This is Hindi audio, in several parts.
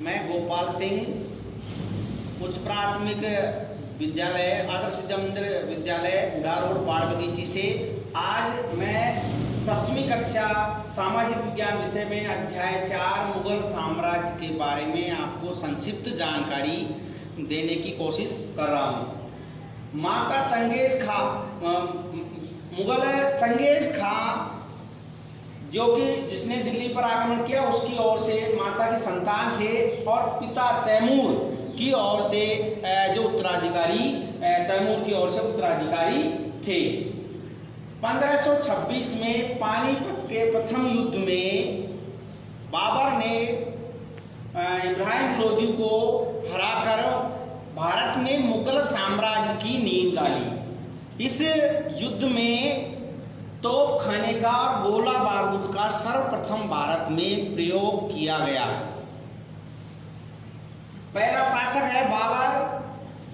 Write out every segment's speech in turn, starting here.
मैं गोपाल सिंह उच्च प्राथमिक विद्यालय आदर्श विद्या मंदिर विद्यालय उड़ार रोड बाड़ बगीची से आज मैं सप्तमी कक्षा सामाजिक विज्ञान विषय में अध्याय 4 मुगल साम्राज्य के बारे में आपको संक्षिप्त जानकारी देने की कोशिश कर रहा हूँ। माता चंगेज खां मुगल चंगेज खां जो कि जिसने दिल्ली पर आक्रमण किया उसकी ओर से माता के संतान थे और पिता तैमूर की ओर से जो उत्तराधिकारी तैमूर की ओर से उत्तराधिकारी थे। 1526 में पानीपत के प्रथम युद्ध में बाबर ने इब्राहिम लोदी को हराकर भारत में मुगल साम्राज्य की नींव डाली। इस युद्ध में तोप खाने का और गोला बारूद का सर्वप्रथम भारत में प्रयोग किया गया। पहला शासक है बाबर।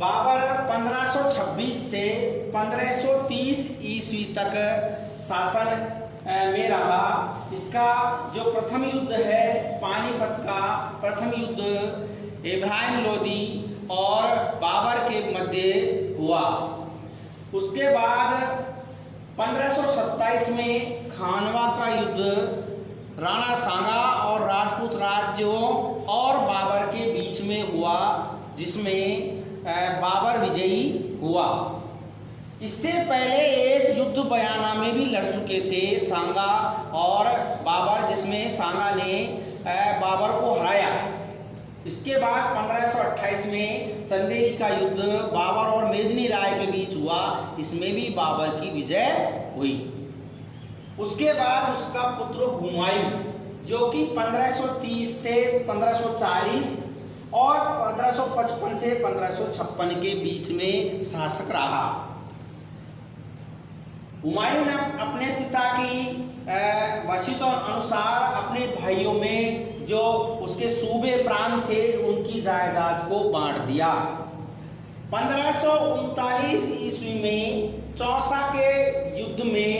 बाबर 1526 से 1530 ईस्वी तक शासन में रहा। इसका जो प्रथम युद्ध है पानीपत का प्रथम युद्ध इब्राहिम लोदी और बाबर के मध्य हुआ। उसके बाद 1527 में खानवा का युद्ध राणा सांगा और राजपूत राज्यों और बाबर के बीच में हुआ, जिसमें बाबर विजयी हुआ। इससे पहले एक युद्ध बयाना में भी लड़ चुके थे सांगा और बाबर, जिसमें सांगा ने बाबर को हराया। इसके बाद 1528 में चंदेरी का युद्ध बाबर और मेदिनी राय के बीच हुआ। इसमें भी बाबर की विजय हुई। उसके बाद उसका पुत्र हुमायूं जो कि 1530 से 1540 और 1555 से 1556 के बीच में शासक रहा। हुमायूं ने अपने पिता की वसीयतों अनुसार अपने भाइयों में जो उसके सूबे प्रांत थे उनकी जायदाद को बांट दिया। 1539 ईस्वी में चौसा के युद्ध में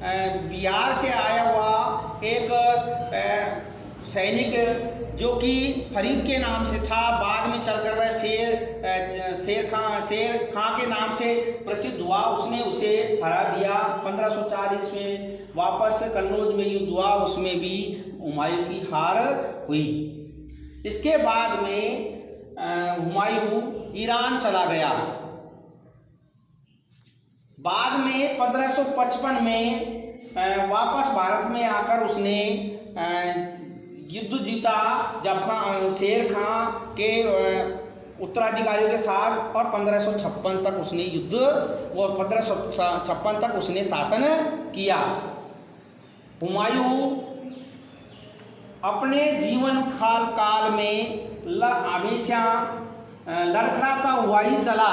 बिहार से आया हुआ एक सैनिक जो कि फरीद के नाम से था, बाद में चलकर वह शेर खां के नाम से प्रसिद्ध हुआ। उसने उसे हरा दिया। 1540 में वापस कन्नौज में युद्ध हुआ, उसमें भी हुमायूं की हार हुई। इसके बाद में हुमायूं ईरान चला गया। बाद में 1555 में वापस भारत में आकर उसने युद्ध जीता, जब शेर खां के उत्तराधिकारियों के साथ, और 1556 तक उसने युद्ध और 1556 तक उसने शासन किया। हुमायूं अपने जीवन काल में हमेशा लड़खड़ाता हुआ ही चला।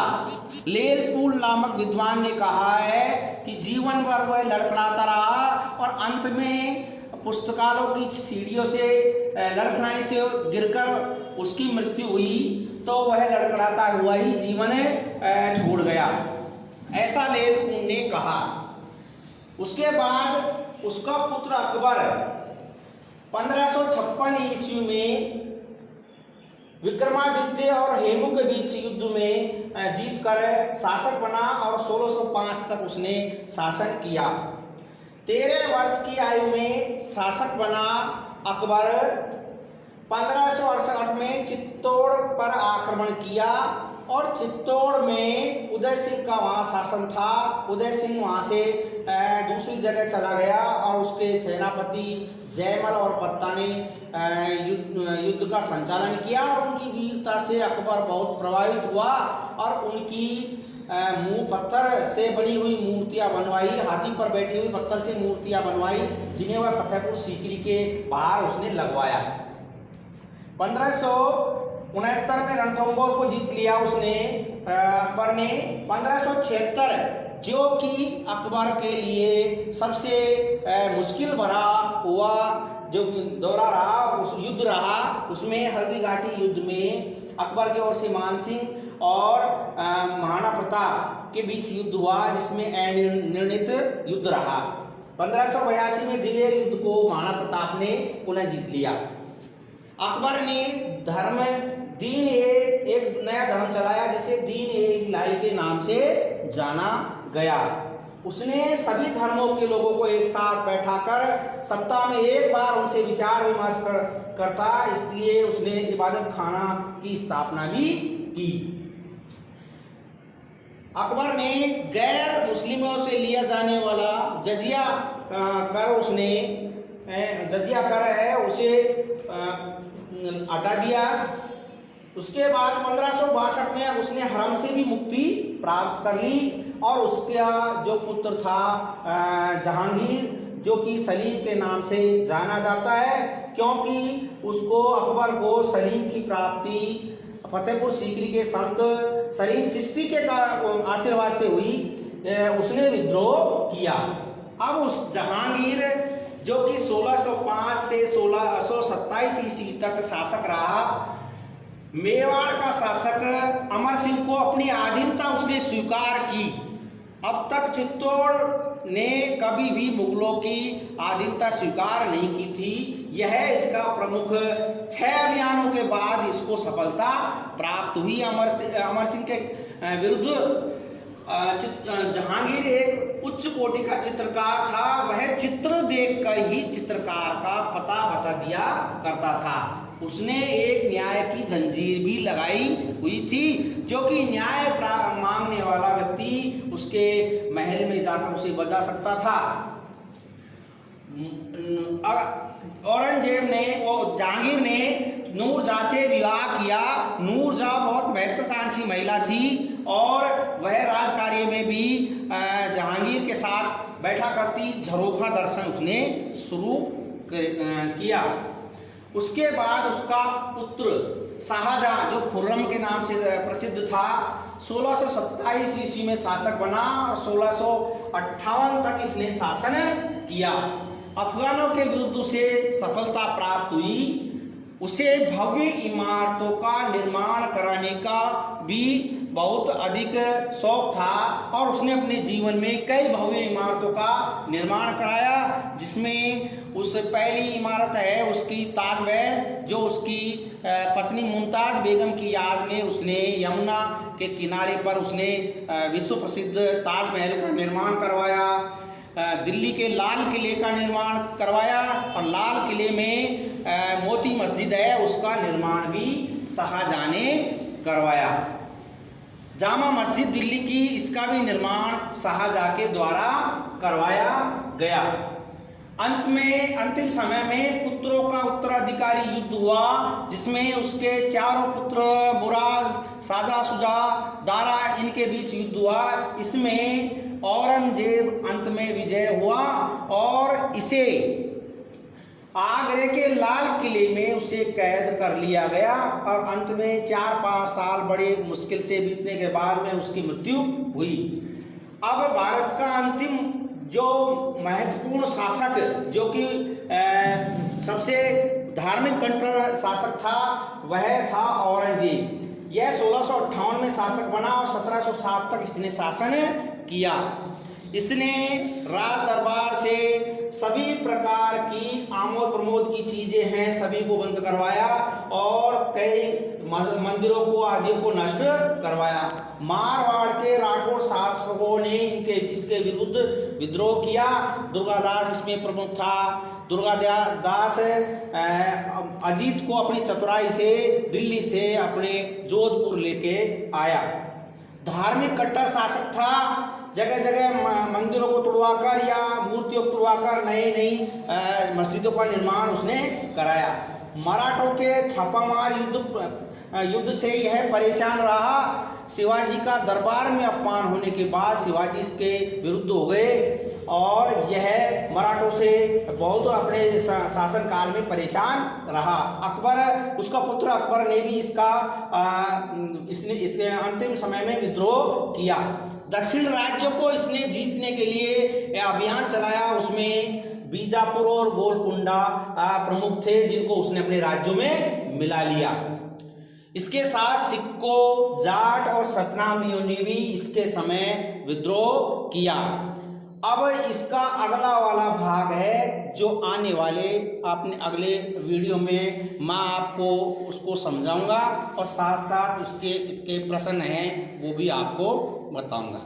लेलपुल नामक विद्वान ने कहा है कि जीवन भर वह लड़खड़ाता रहा और अंत में पुस्तकालयों की सीढ़ियों से लड़खड़ाने से गिरकर उसकी मृत्यु हुई, तो वह लड़खड़ाता हुआ ही जीवन छोड़ गया, ऐसा लेलपुल ने कहा। उसके बाद उसका पुत्र अकबर 1556 ईस्वी में विक्रमादित्य और हेमू के बीच युद्ध में जीतकर शासक बना और 1605 तक उसने शासन किया। 13 वर्ष की आयु में शासक बना अकबर। 1568 में चित्तौड़ पर आक्रमण किया और चित्तौड़ में उदय सिंह का वहाँ शासन था। उदय सिंह वहाँ से दूसरी जगह चला गया और उसके सेनापति जयमल और पत्ता ने युद्ध का संचालन किया और उनकी वीरता से अकबर बहुत प्रभावित हुआ और उनकी मुंह पत्थर से बनी हुई मूर्तियां बनवाई, हाथी पर बैठी हुई पत्थर से मूर्तियां बनवाई, जिन्हें वह फतेहपुर सीकरी के बाहर उसने लगवाया। 1569 में रणथंभौर को जीत लिया उसने अकबर ने। 1576 जो कि अकबर के लिए सबसे मुश्किल भरा हुआ जो दौरा रहा, उस युद्ध रहा, उसमें हल्दी घाटी युद्ध में अकबर की ओर से मान सिंह और महाराणा प्रताप के बीच युद्ध हुआ, जिसमें अनिर्णित युद्ध रहा। 1582 में दिलेर युद्ध को महाराणा प्रताप ने पुनः जीत लिया। अकबर ने धर्म दीन एक नया धर्म चलाया जिसे दीन ए इलाही के नाम से जाना गया। उसने सभी धर्मों के लोगों को एक साथ बैठाकर सप्ताह में एक बार उनसे विचार विमर्श करता, इसलिए उसने इबादत खाना की स्थापना भी की। अकबर ने गैर मुस्लिमों से लिया जाने वाला जजिया कर है उसे हटा दिया। उसके बाद 1562 में उसने हरम से भी मुक्ति प्राप्त कर ली और उसका जो पुत्र था जहांगीर, जो कि सलीम के नाम से जाना जाता है, क्योंकि उसको अकबर को सलीम की प्राप्ति फतेहपुर सीकरी के संत सलीम चिश्ती के आशीर्वाद से हुई। उसने विद्रोह किया। अब उस जहांगीर जो कि 1605 से 1627 ईस्वी तक शासक रहा, मेवाड़ का शासक अमर सिंह को अपनी अधीनता उसने स्वीकार की। अब तक चित्तौड़ ने कभी भी मुगलों की अधीनता स्वीकार नहीं की थी। यह इसका प्रमुख 6 अभियानों के बाद इसको सफलता प्राप्त हुई। अमर सिंह के विरुद्ध जहांगीर एक उच्च कोटि का चित्रकार था। वह चित्र देखकर ही चित्रकार का पता बता दिया करता था। उसने एक न्याय की जंजीर भी लगाई हुई थी, जो कि न्याय मांगने वाला व्यक्ति उसके महल में जाकर उसे बजा सकता था। औरंगजेब ने और जहांगीर ने नूरजहाँ से विवाह किया। नूरजहाँ बहुत महत्वाकांक्षी महिला थी और वह राजकार्य में भी जहांगीर के साथ बैठा करती। झरोखा दर्शन उसने शुरू किया। उसके बाद उसका पुत्र शाहजहां, जो खुर्रम के नाम से प्रसिद्ध था, 1627 ईस्वी में शासक बना और 1658 तक इसने शासन किया। अफगानों के विरुद्ध उसे सफलता प्राप्त हुई। उसे भव्य इमारतों का निर्माण कराने का भी बहुत अधिक शौक था और उसने अपने जीवन में कई भव्य इमारतों का निर्माण कराया, जिसमें उस पहली इमारत है उसकी ताजमहल, जो उसकी पत्नी मुमताज बेगम की याद में उसने यमुना के किनारे पर उसने विश्व प्रसिद्ध ताजमहल का निर्माण करवाया। दिल्ली के लाल किले का निर्माण करवाया और लाल किले में मोती मस्जिद है उसका निर्माण भी शाहजहां ने करवाया। जामा मस्जिद दिल्ली की, इसका भी निर्माण शाहजहां के द्वारा करवाया गया। अंत में अंतिम समय में पुत्रों का उत्तराधिकारी युद्ध हुआ, जिसमें उसके चारों पुत्र मुराद, शाजा शुजा, दारा, इनके बीच युद्ध हुआ। इसमें औरंगजेब अंत में विजय हुआ और इसे आगरे के लाल किले में उसे कैद कर लिया गया और अंत में 4-5 साल बड़े मुश्किल से बीतने के बाद में उसकी मृत्यु हुई। अब भारत का अंतिम जो महत्वपूर्ण शासक, जो कि सबसे धार्मिक कट्टर शासक था, वह था औरंगजेब। यह 1658 में शासक बना और 1707 तक इसने शासन किया। इसने राज दरबार से सभी प्रकार की आमोद प्रमोद की चीजें हैं सभी को बंद करवाया और कई मंदिरों को आदियों को नष्ट करवाया। मारवाड़ के राठौड़ शासकों ने इसके विरुद्ध विद्रोह किया। दुर्गादास इसमें प्रमुख था। दुर्गादास अजीत को अपनी चतुराई से दिल्ली से अपने जोधपुर लेके आया। धार्मिक कट्टर शासक था। जगह जगह मंदिरों को तोड़वाकर या मूर्तियों को तोड़वाकर नई मस्जिदों का निर्माण उसने कराया। मराठों के छापामार युद्ध से यह परेशान रहा। शिवाजी का दरबार में अपमान होने के बाद शिवाजी इसके विरुद्ध हो गए और यह मराठों से बहुत अपने शासन काल में परेशान रहा। अकबर, उसका पुत्र अकबर ने भी इसके अंतिम समय में विद्रोह किया। दक्षिण राज्यों को इसने जीतने के लिए अभियान चलाया। उसमें बीजापुर और गोलकुंडा प्रमुख थे, जिनको उसने अपने राज्यों में मिला लिया। इसके साथ सिक्कों, जाट और सतनामियों ने भी इसके समय विद्रोह किया। अब इसका अगला वाला भाग है जो आने वाले अपने अगले वीडियो में मैं आपको उसको समझाऊंगा और साथ साथ उसके इसके प्रश्न हैं वो भी आपको बताऊंगा।